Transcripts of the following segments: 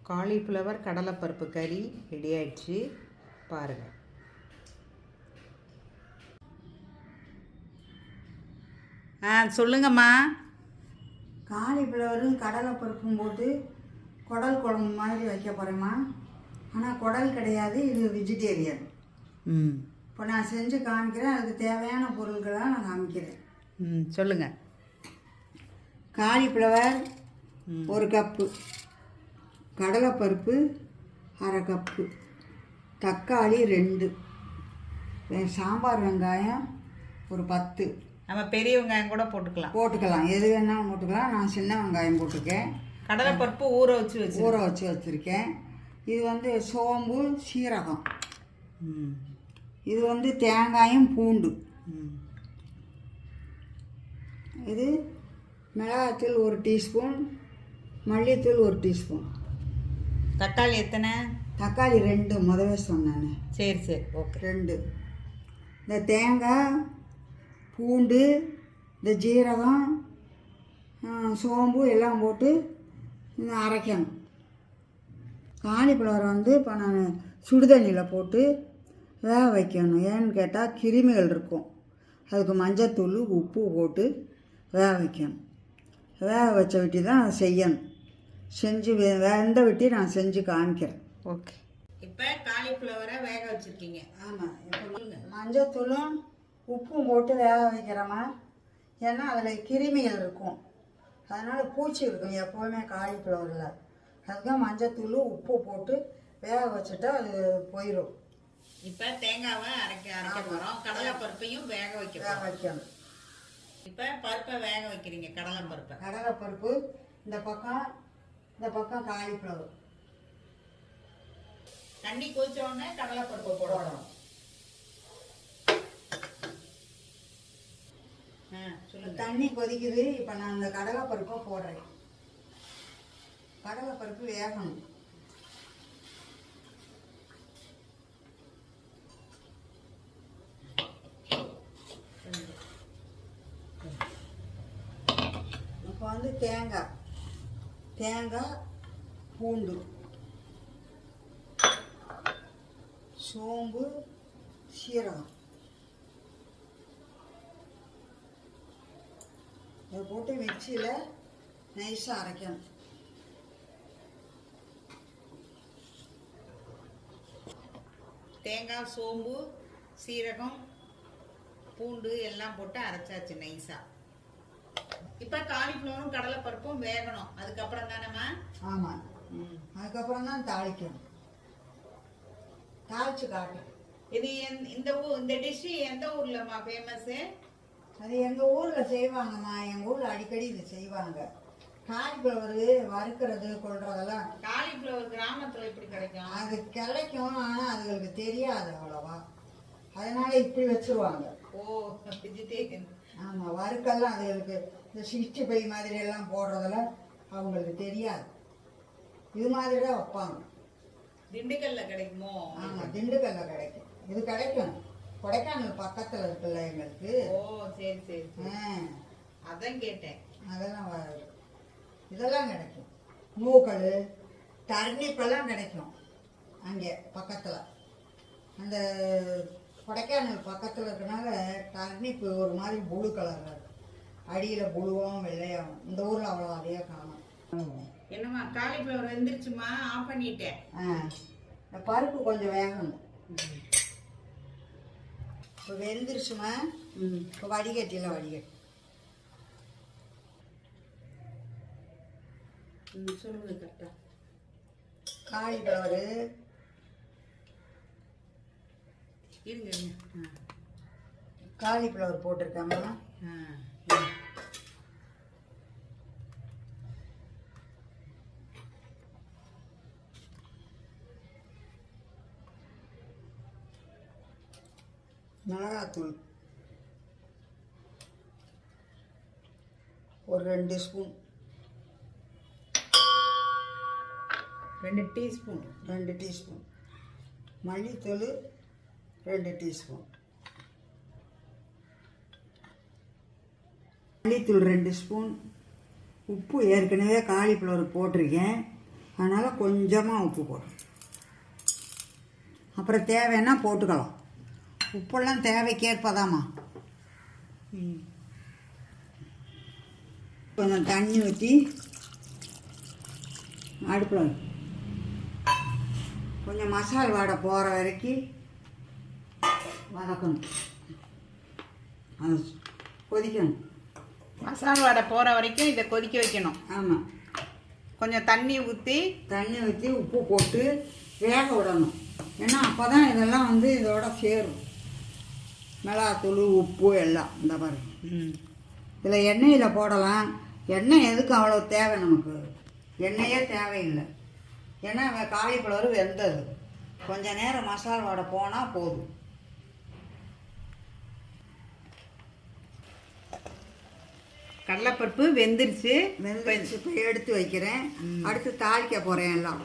Cauliflower கடலைப்பருப்பு கறி ready ஆயிடுச்சு பாருங்கள். சொல்லுங்கம்மா. காலிஃப்ளவரும் கடலைப்பருப்பும் போட்டு குடல் குழம்பு மாதிரி வைக்க போகிறேம்மா. ஆனால் குடல் கிடையாது, இது வெஜிடேரியன். இப்போ நான் செஞ்சு காமிக்கிறேன். அதுக்கு தேவையான பொருட்களாக நான் காமிக்கிறேன். சொல்லுங்கள். காலிஃப்ளவர் 1 கப்பு, கடலைப்பருப்பு 1/2 கப்பு, தக்காளி 2, சாம்பார் வெங்காயம் ஒரு 10. நம்ம பெரிய வெங்காயம் கூட போட்டுக்கலாம், எது வேணாலும் போட்டுக்கலாம். நான் சின்ன வெங்காயம் போட்டிருக்கேன். கடலைப்பருப்பு ஊற வச்சு வச்சுருக்கேன். இது சோம்பு சீரகம், இது தேங்காயும் பூண்டு, இது மிளகாத்தூள் 1 டீஸ்பூன், மல்லித்தூள் 1 டீஸ்பூன். தக்காளி எத்தனை? தக்காளி 2 முதவே சொன்னேன். சரி ஓகே. 2. இந்த தேங்காய், பூண்டு, இந்த ஜீரகம், சோம்பு எல்லாம் போட்டு அரைக்கணும். காலிஃப்ளவர் இப்போ நான் சுடுதண்ணியில் போட்டு வேக வைக்கணும். ஏன்னு கேட்டால் கிருமிகள் இருக்கும். அதுக்கு மஞ்சத்தூள் உப்பு போட்டு வேக வைக்கணும். வேக வச்ச வெட்டி தான் செய்யணும். செஞ்சு வெந்த வெட்டி நான் செஞ்சு காமிக்கிறேன். ஓகே. இப்போ காலிஃப்ளவரை வேக வச்சுருக்கீங்க. ஆமாம். இப்போ மஞ்சத்தூளும் உப்பும் போட்டு வேக வைக்கிறோமா, ஏன்னா அதில் கிருமிகள் இருக்கும். அதனால் பூச்சி இருக்கும் எப்போவுமே காலிஃப்ளவரில். அதுதான் மஞ்சத்தூள் உப்பு போட்டு வேக வச்சுட்டா அது போயிடும். இப்போ தேங்காவை அரைக்க போகிறோம். கடலைப்பருப்பையும் வேக வைக்கணும். இப்போ பருப்பை வேக வைக்கிறீங்க. கடலைப்பருப்பு இந்த பக்கம் காலிஃப்ளவர். தண்ணி கொதிச்ச உடனே கடலைப்பருப்பு போடணும். தண்ணி கொதிக்குது. இப்போ நான் இந்த கடலைப்பருப்பை போடுறேன். கடலைப்பருப்பு வேகணும். இப்போ தேங்காய், பூண்டு, சோம்பு, சீரகம் இதை போட்டு மிக்சியில் நைஸாக அரைக்கணும். தேங்காய், சோம்பு, சீரகம், பூண்டு எல்லாம் போட்டு அரைச்சாச்சு நைஸாக. இப்போ காலிஃப்ளவரும் கடலைப்பருப்பும் வேகணும். அதுக்கப்புறம் தானேம்மா? ஆமாம். அதுக்கப்புறம் தான் தாளிக்கணும். தாளிச்சு காட்டும். இது இந்த டிஷ்ஷு எந்த ஊர்லம்மா ஃபேமஸ்ஸு? அது எங்கள் ஊரில் செய்வாங்கம்மா. எங்கள் ஊரில் அடிக்கடி இது செய்வாங்க. காலிஃப்ளவரு வறுக்கிறது கொள்றதெல்லாம். காலிஃப்ளவர் கிராமத்தில் இப்படி கிடைக்கும். அது கிடைக்கும், ஆனால் அதுகளுக்கு தெரியாது அவ்வளோவா. அதனால இப்படி வச்சுருவாங்க. ஓ, வெஜிடேரியன். ஆமாம். வறுக்கெல்லாம் அதுகளுக்கு இந்த 65 மாதிரி எல்லாம் போடுறதெல்லாம் அவங்களுக்கு தெரியாது. இது மாதிரி தான் வைப்பாங்க. திண்டுக்கல்ல கிடைக்குமோ? ஆமாம், திண்டுக்கல்ல கிடைக்கும். இது கிடைக்கும். கொடைக்கானல் பக்கத்தில் இருக்குல்ல எங்களுக்கு. ஓ சரி. அதான் கேட்டேன். அதெல்லாம் இதெல்லாம் கிடைக்கும். மூக்கள், டர்னிப்பெல்லாம் கிடைக்கும் அங்கே பக்கத்தில். அந்த கொடைக்கானல் பக்கத்தில் இருக்கனால டர்னிப்பு ஒரு மாதிரி புளு கலரில் இருக்கும். அடியில் புழுவும் வெள்ளையாகும். இந்த ஊரில் அவ்வளோ அதையே காணும். என்னம்மா காலிஃப்ளவர் வெந்துருச்சுமா? ஆஃப் பண்ணிட்டேன். இந்த பருப்பு கொஞ்சம் வேகணும். இப்போ வெந்துருச்சுமா. இப்போ வடிகட்டி சொல்லுங்க கரெக்டாக. காலிஃப்ளவரு இருங்க. காலிஃப்ளவர் போட்டிருக்கேம்மா. மிளகாத்தூள் ஒரு 2 ஸ்பூன். 2 டீஸ்பூன். 2 டீஸ்பூன். மல்லித்தூள் 2 டீஸ்பூன். மல்லித்தூள் 2 ஸ்பூன். உப்பு ஏற்கனவே காலிஃப்ளவர் போட்டிருக்கேன், அதனால் கொஞ்சமாக உப்பு போடும். அப்புறம் தேவைன்னா போட்டுக்கலாம். உப்பெல்லாம் தேவைக்கேற்பதாம்மா. கொஞ்சம் தண்ணி ஊற்றி அடுப்பில் கொஞ்சம் மசால் வாடை போகிற வரைக்கும் வதக்கணும். அது கொதிக்கணும். மசாலா வடை போகிற வரைக்கும் இதை கொதிக்க வைக்கணும். ஆமாம். கொஞ்சம் தண்ணி ஊற்றி உப்பு போட்டு வேக விடணும். ஏன்னா அப்போ தான் இதெல்லாம் வந்து இதோட சேரும். மிளகாத்தூள் உப்பு எல்லாம் இந்த பாருங்க. இதில் எண்ணெயில் போடலாம். எண்ணெய் எதுக்கு அவ்வளோ தேவை? நமக்கு எண்ணெயே தேவையில்லை. ஏன்னா காலிஃப்ளவர் வெந்தது. கொஞ்சம் நேரம் மசாலா வடை போனால் போதும். கடலைப்பருப்பு வெந்துருச்சு. இப்போ எடுத்து வைக்கிறேன். அடுத்து தாளிக்க போகிறேன் எல்லாம்.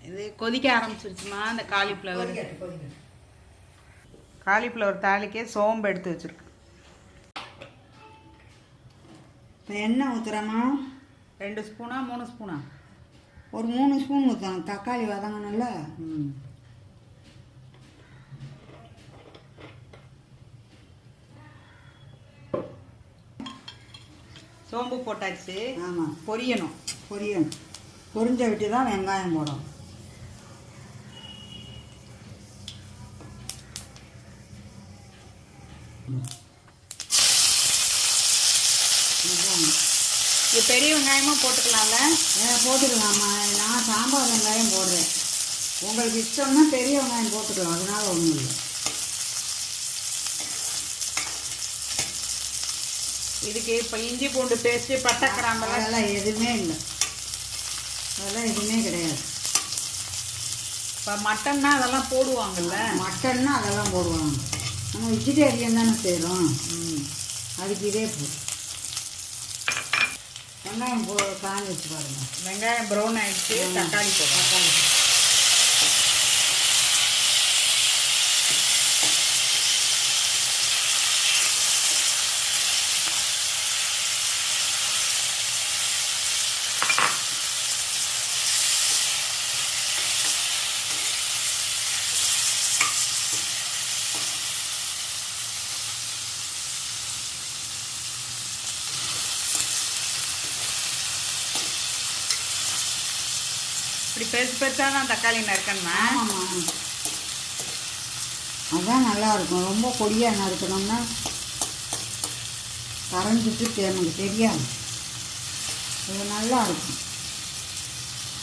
இது கொதிக்க ஆரம்பிச்சிருச்சுமா. இந்த காலிஃப்ளவர் தாளிக்க சோம்பு எடுத்து வச்சுருக்கு. இப்போ எண்ணெய் ஊற்றுறோமா? 2 ஸ்பூனா 3 ஸ்பூனா? ஒரு 3 ஸ்பூன் ஊற்றணும். தக்காளி வதங்கணும்ல. சோம்பு போட்டாச்சு. ஆமாம். பொரியணும். பொரிஞ்ச விட்டு தான் வெங்காயம் போடணும். இது பெரிய வெங்காயமாக போட்டுக்கலாம்ல? போட்டுக்கலாம்மா. நான் சாம்பார் வெங்காயம் போடுறேன். உங்களுக்கு இஷ்டம்னா பெரிய வெங்காயம் போட்டுக்கலாம். அதனால ஒன்றும் இல்லை. இதுக்கு இப்போ இஞ்சி பூண்டு பேஸ்ட்டு பட்டை கிராம்பெல்லாம் அதெல்லாம் எதுவுமே இல்லை. அதெல்லாம் எதுவுமே கிடையாது. இப்போ மட்டன்னா அதெல்லாம் போடுவாங்கல்ல? மட்டன்னா அதெல்லாம் போடுவாங்க. நம்ம வெஜிடேரியன் தானே செய்கிறோம். அதுக்கு இதே போதும். வெங்காயம் காஞ்சி வச்சு பாருங்கள். வெங்காயம் ப்ரௌன் ஆகிடுச்சு. தக்காளி போடுறோம். இப்படி பெருசாக தான் தக்காளி நறுக்கணுமா? ஆமாம்மா. அதுதான் நல்லாயிருக்கும். ரொம்ப பொடியாக நறுக்கணும்னா கரைஞ்சிட்டு நமக்கு தெரியாது. இது நல்லா இருக்கும்.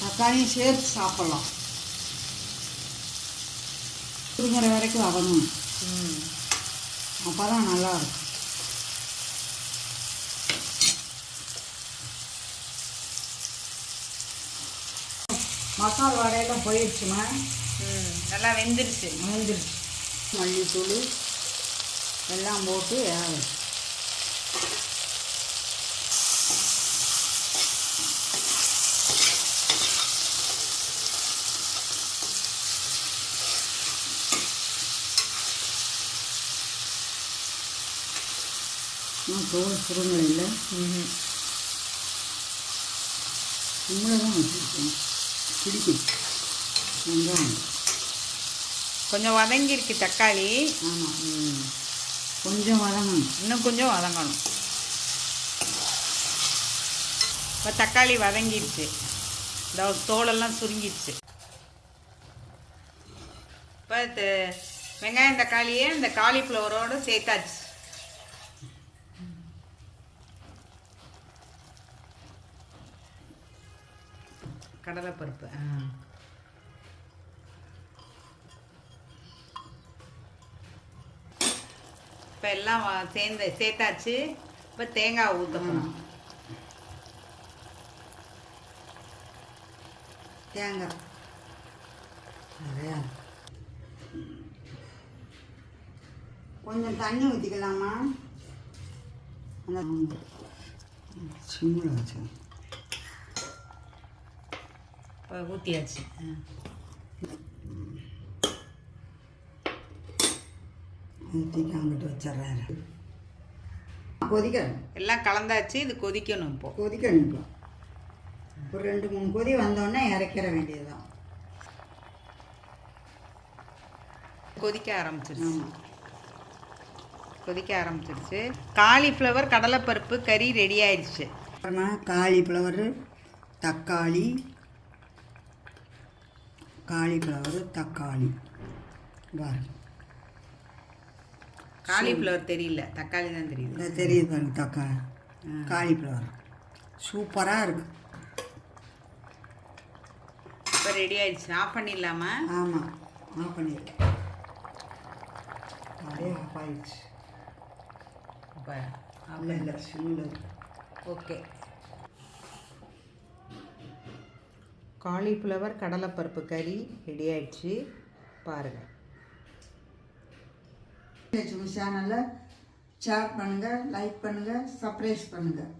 தக்காளியும் சேர்த்து சாப்பிட்லாம். சுருங்குற வரைக்கும் வதங்கணும். அப்போ தான் நல்லாயிருக்கும். மசாலா வடையெல்லாம் போயிடுச்சுமா. நல்லா வெந்துருச்சு. மல்லித்தூள் எல்லாம் போட்டு வேக வச்சு. தோல் சுருங்கலை இல்லை. இவ்வளோ தான் வச்சுருக்கேன். பிடிக்கும். வெங்காயம் கொஞ்சம் வதங்கிருக்கு தக்காளி. ஆமாம். கொஞ்சம் வதங்கணும். இன்னும் கொஞ்சம் வதங்கணும். இப்போ தக்காளி வதங்கிடுச்சு. இந்த தோலெல்லாம் சுருங்கிடுச்சு. இப்போ வெங்காயம் தக்காளியே இந்த காலிஃப்ளவரோடு சேர்த்தாச்சு. கடலைப்பருப்பு இப்போ எல்லாம் சேர்த்தாச்சு. இப்போ தேங்காய் ஊற்றணும். தேங்காய் நிறையா. கொஞ்சம் தண்ணி ஊற்றிக்கலாமா? அந்த சிம்மில் வச்சு இப்போ ஊற்றியாச்சு. ஊற்றிக்கு அங்கிட்டு வச்சிட்றாரு. கொதிக்கணும். எல்லாம் கலந்தாச்சு. இது கொதிக்கணும். இப்போ கொதிக்கணும். இப்போ ஒரு 2-3 கொதி வந்தோடனே இறக்கிற வேண்டியதுதான். கொதிக்க ஆரம்பிச்சிருச்சு. ஆமாம், கொதிக்க ஆரம்பிச்சிருச்சு. காலிஃப்ளவர் கடலைப்பருப்பு கறி ரெடி ஆயிடுச்சு. அப்புறமா காலிஃப்ளவரு தக்காளி பாருங்க. காலிஃப்ளவர் தெரியல, தக்காளி தான் தெரியுது. இந்த தெரியுது பாருங்க, காலிஃப்ளவர் சூப்பராக இருக்குது. இப்போ ரெடி ஆயிடுச்சு. ஆஃப் பண்ணிடலாமா? ஆமாம், ஆஃப் பண்ணிடுறேன். அப்படியே ஆஃப் ஆயிடுச்சு. இப்போ இல்லை சிம்மில் இருக்கு. ஓகே. காலிஃப்ளவர் கடலைப்பருப்பு கறி ரெடி ஆயிடுச்சு. பாருங்கள். சேனலை ஷேர் பண்ணுங்கள், லைக் பண்ணுங்கள், சப்ஸ்கிரைப் பண்ணுங்கள்.